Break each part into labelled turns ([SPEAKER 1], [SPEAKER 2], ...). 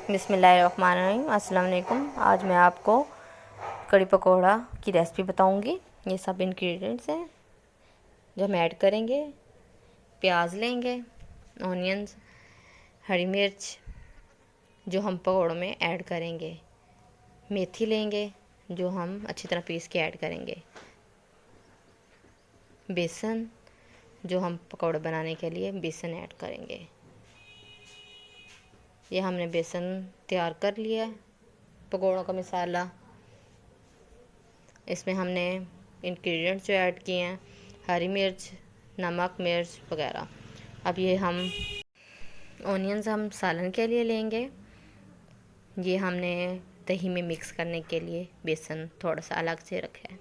[SPEAKER 1] बिस्मिल्लाहिर्रहमानिर्रहीम। अस्सलाम वालेकुम। आज मैं आपको कड़ी पकौड़ा की रेसिपी बताऊंगी। ये सब इंग्रेडिएंट्स हैं जो हम ऐड करेंगे। प्याज लेंगे, ऑनियंस, हरी मिर्च जो हम पकौड़ों में ऐड करेंगे, मेथी लेंगे जो हम अच्छी तरह पीस के ऐड करेंगे, बेसन जो हम पकौड़े बनाने के लिए बेसन ऐड करेंगे। ये हमने बेसन तैयार कर लिया है। पकौड़ों का मसाला, इसमें हमने इंग्रेडिएंट्स जो ऐड किए हैं, हरी मिर्च, नमक, मिर्च वगैरह। अब ये हम ऑनियंस हम सालन के लिए लेंगे। ये हमने दही में मिक्स करने के लिए बेसन थोड़ा सा अलग से रखा है।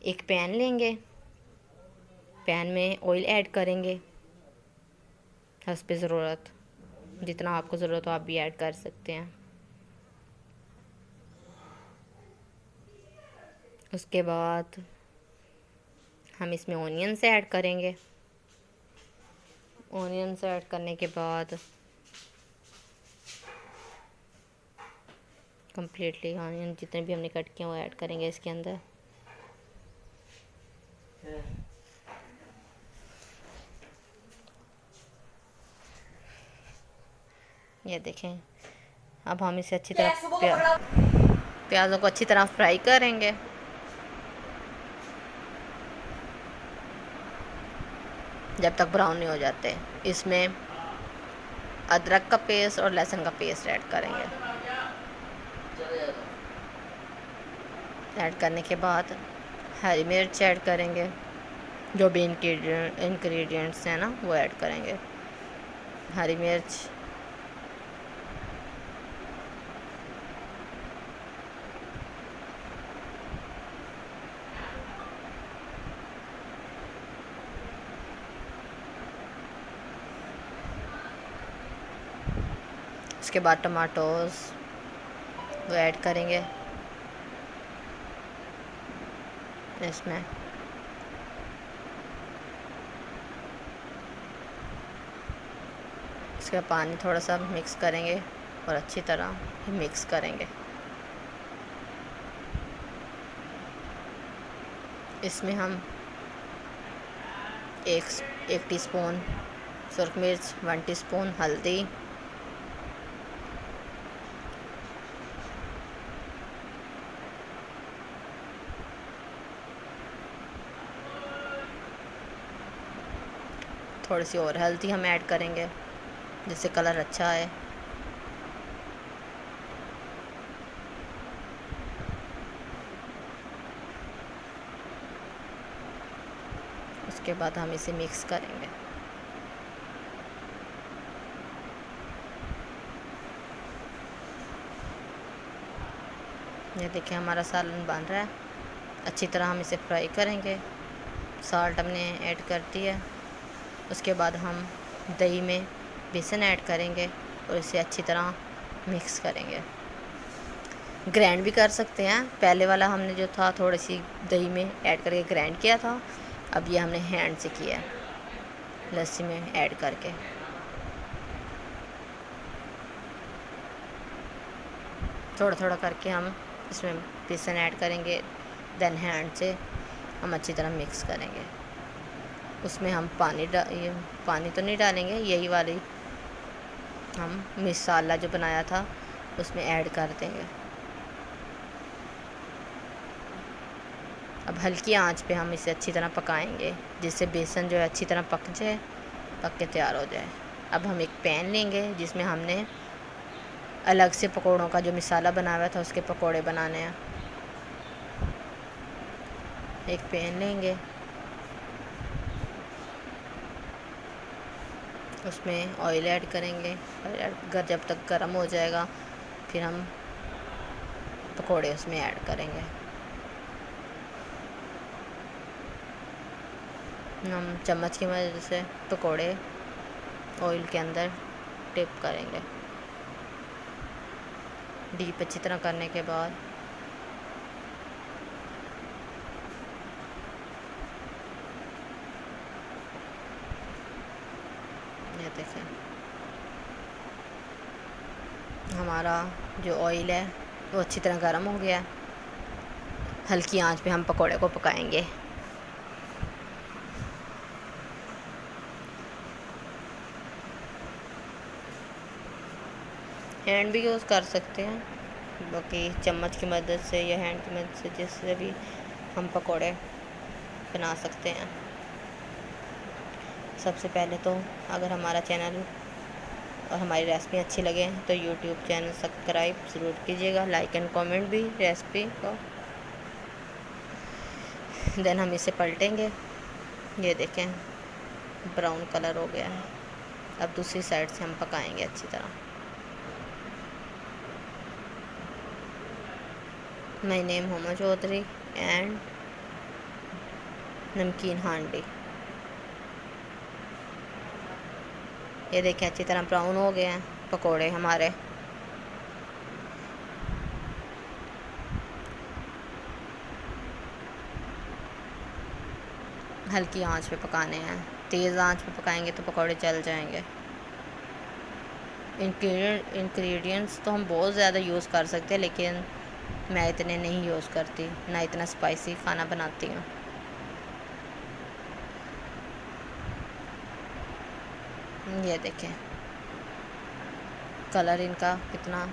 [SPEAKER 1] एक पैन लेंगे, पैन में ऑयल ऐड करेंगे हस्बे ज़रूरत। जितना आपको ज़रूरत हो आप भी ऐड कर सकते हैं। उसके बाद हम इसमें ऑनियंस ऐड करेंगे। ऑनियंस ऐड करने के बाद कम्प्लीटली ऑनियन जितने भी हमने कट किए वो ऐड करेंगे इसके अंदर। ये देखें। अब हम इसे अच्छी तरह प्याज़ों को अच्छी तरह फ्राई करेंगे। जब तक ब्राउन नहीं हो जाते। इसमें अदरक का पेस्ट और लहसुन का पेस्ट ऐड करेंगे। ऐड करने के बाद हरी मिर्च ऐड करेंगे। जो भी इंग्रेडिएंट्स हैं ना वो ऐड करेंगे। हरी मिर्च, उसके बाद टमाटोस वो ऐड करेंगे इसमें। इसका पानी थोड़ा सा मिक्स करेंगे और अच्छी तरह मिक्स करेंगे। इसमें हम एक टीस्पून सुरख मिर्च, 1 टीस्पून हल्दी, थोड़ी सी और हल्दी हम ऐड करेंगे जिससे कलर अच्छा आए। उसके बाद हम इसे मिक्स करेंगे। ये देखिए हमारा सालन बन रहा है। अच्छी तरह हम इसे फ्राई करेंगे। साल्ट हमने ऐड कर दिया। उसके बाद हम दही में बेसन ऐड करेंगे और इसे अच्छी तरह मिक्स करेंगे। ग्राइंड भी कर सकते हैं। पहले वाला हमने जो था थोड़ी सी दही में ऐड करके ग्राइंड किया था। अब ये हमने हैंड से किया है, लस्सी में ऐड करके। थोड़ा थोड़ा करके हम इसमें बेसन ऐड करेंगे, देन हैंड से हम अच्छी तरह मिक्स करेंगे। उसमें हम पानी तो नहीं डालेंगे, यही वाली हम मसाला जो बनाया था उसमें ऐड कर देंगे। अब हल्की आंच पे हम इसे अच्छी तरह पकाएंगे जिससे बेसन जो है अच्छी तरह पक जाए, पक के तैयार हो जाए। अब हम एक पैन लेंगे जिसमें हमने अलग से पकौड़ों का जो मसाला बनाया हुआ था उसके पकौड़े बनाने हैं। एक पैन लेंगे, उसमें ऑयल ऐड करेंगे। जब तक गर्म हो जाएगा फिर हम पकौड़े उसमें ऐड करेंगे। हम चम्मच की मदद से पकौड़े ऑयल के अंदर डिप करेंगे। डीप अच्छी तरह करने के बाद ये देखें हमारा जो ऑयल है वो अच्छी तरह गर्म हो गया है। हल्की आंच पे हम पकोड़े को पकाएंगे। हैंड भी यूज़ कर सकते हैं, बाकी चम्मच की मदद से या हैंड की मदद से, जिससे भी हम पकोड़े बना सकते हैं। सबसे पहले तो अगर हमारा चैनल और हमारी रेसिपी अच्छी लगे तो यूट्यूब चैनल सब्सक्राइब ज़रूर कीजिएगा, लाइक एंड कमेंट भी रेसिपी को। देन हम इसे पलटेंगे। ये देखें ब्राउन कलर हो गया है। अब दूसरी साइड से हम पकाएंगे अच्छी तरह। My name Huma Chaudhary and Namkeen Handi. ये देखें अच्छी तरह ब्राउन हो गए हैं पकोड़े हमारे। हल्की आंच पे पकाने हैं, तेज़ आंच पे पकाएंगे तो पकोड़े जल जाएंगे। इंग्रेडिएंट्स तो हम बहुत ज़्यादा यूज़ कर सकते हैं, लेकिन मैं इतने नहीं यूज़ करती, ना इतना स्पाइसी खाना बनाती हूँ। ये देखें कलर इनका कितना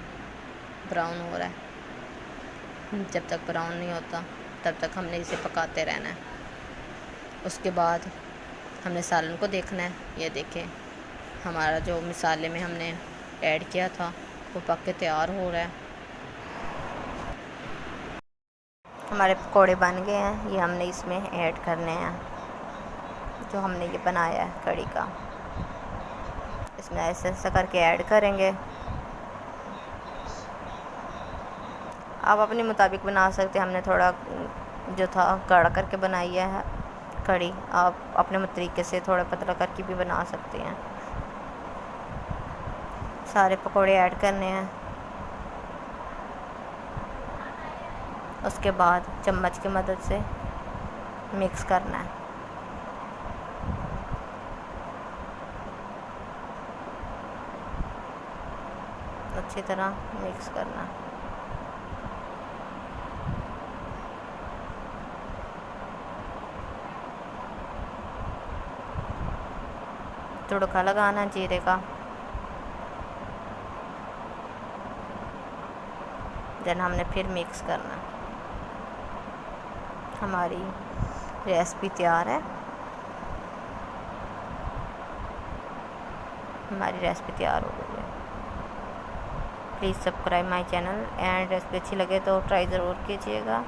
[SPEAKER 1] ब्राउन हो रहा है। जब तक ब्राउन नहीं होता तब तक हमने इसे पकाते रहना है। उसके बाद हमने सालन को देखना है। ये देखें हमारा जो मसाले में हमने ऐड किया था वो पक के तैयार हो रहा है। हमारे पकोड़े बन गए हैं, ये हमने इसमें ऐड करने हैं जो हमने ये बनाया है कड़ी का। इसमें ऐसे ऐसा करके ऐड करेंगे। आप अपने मुताबिक बना सकते हैं। हमने थोड़ा जो था गाढ़ा करके बनाई है कड़ी, आप अपने तरीके से थोड़ा पतला करके भी बना सकते हैं। सारे पकोड़े ऐड करने हैं। उसके बाद चम्मच की मदद से मिक्स करना है। अच्छी तरह मिक्स करना है। तड़का लगाना जीरे का। देन हमने फिर मिक्स करना। हमारी रेसिपी तैयार है। हमारी रेसिपी तैयार हो गई है। Please subscribe my channel and recipe अच्छी लगे तो ट्राई ज़रूर कीजिएगा।